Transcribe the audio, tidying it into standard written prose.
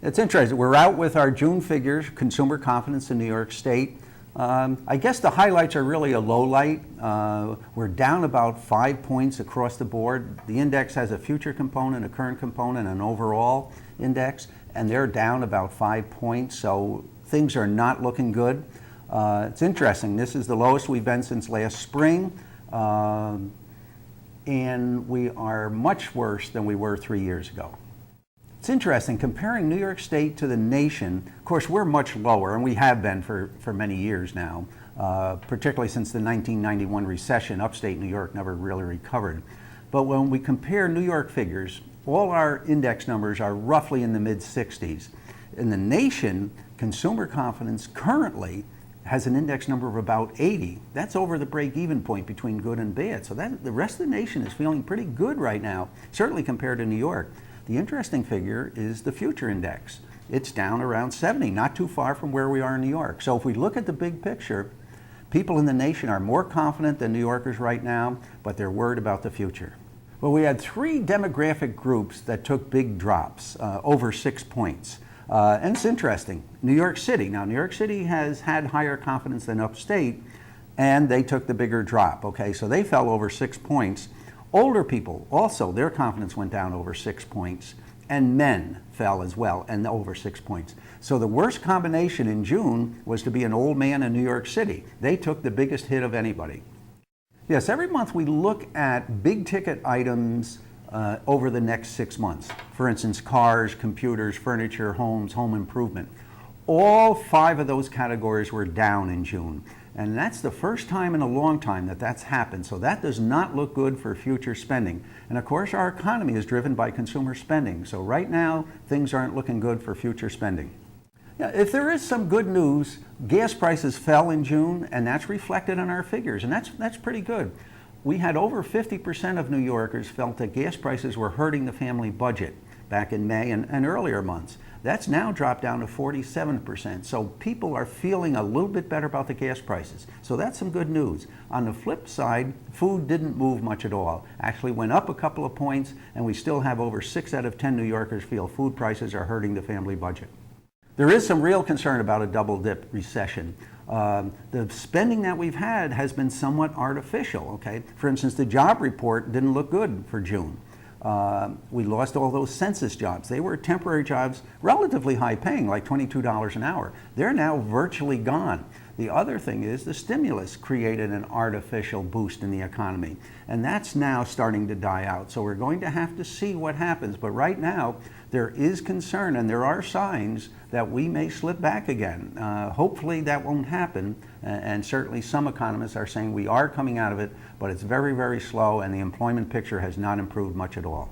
It's interesting. We're out with our June figures, consumer confidence in New York State. I guess the highlights are really a low light. We're down about 5 points across the board. The index has a future component, a current component, an overall index, and they're down about 5 points, so things are not looking good. It's interesting. This is the lowest we've been since last spring, and we are much worse than we were 3 years ago. It's interesting, comparing New York State to the nation, of course we're much lower, and we have been for many years now, particularly since the 1991 recession. Upstate New York never really recovered. But when we compare New York figures, all our index numbers are roughly in the mid-60s. In the nation, consumer confidence currently has an index number of about 80. That's over the break-even point between good and bad. So the rest of the nation is feeling pretty good right now, certainly compared to New York. The interesting figure is the future index. It's down around 70, not too far from where we are in New York. So if we look at the big picture, people in the nation are more confident than New Yorkers right now, but they're worried about the future. Well, we had 3 demographic groups that took big drops, over 6 points. And it's interesting. New York City. Now, New York City has had higher confidence than Upstate, and they took the bigger drop. Okay, so they fell over 6 points. Older people, also, their confidence went down over 6 points, and men fell as well, and over 6 points. So the worst combination in June was to be an old man in New York City. They took the biggest hit of anybody. Yes, every month we look at big ticket items over the next 6 months. For instance, cars, computers, furniture, homes, home improvement. All 5 of those categories were down in June. And that's the first time in a long time that that's happened. So that does not look good for future spending. And of course, our economy is driven by consumer spending. So right now, things aren't looking good for future spending. Yeah, if there is some good news, gas prices fell in June, and that's reflected on our figures. And that's pretty good. We had over 50% of New Yorkers felt that gas prices were hurting the family budget back in May and earlier months. That's now dropped down to 47%. So people are feeling a little bit better about the gas prices. So that's some good news. On the flip side, food didn't move much at all. Actually went up a couple of points, and we still have over 6 out of 10 New Yorkers feel food prices are hurting the family budget. There is some real concern about a double dip recession. The spending that we've had has been somewhat artificial, okay? For instance, the job report didn't look good for June. We lost all those census jobs. They were temporary jobs, relatively high paying, like $22 an hour. They're now virtually gone. The other thing is the stimulus created an artificial boost in the economy, and that's now starting to die out. So we're going to have to see what happens. But right now, there is concern, and there are signs that we may slip back again. Hopefully that won't happen, and certainly some economists are saying we are coming out of it, but it's very, very slow, and the employment picture has not improved much at all.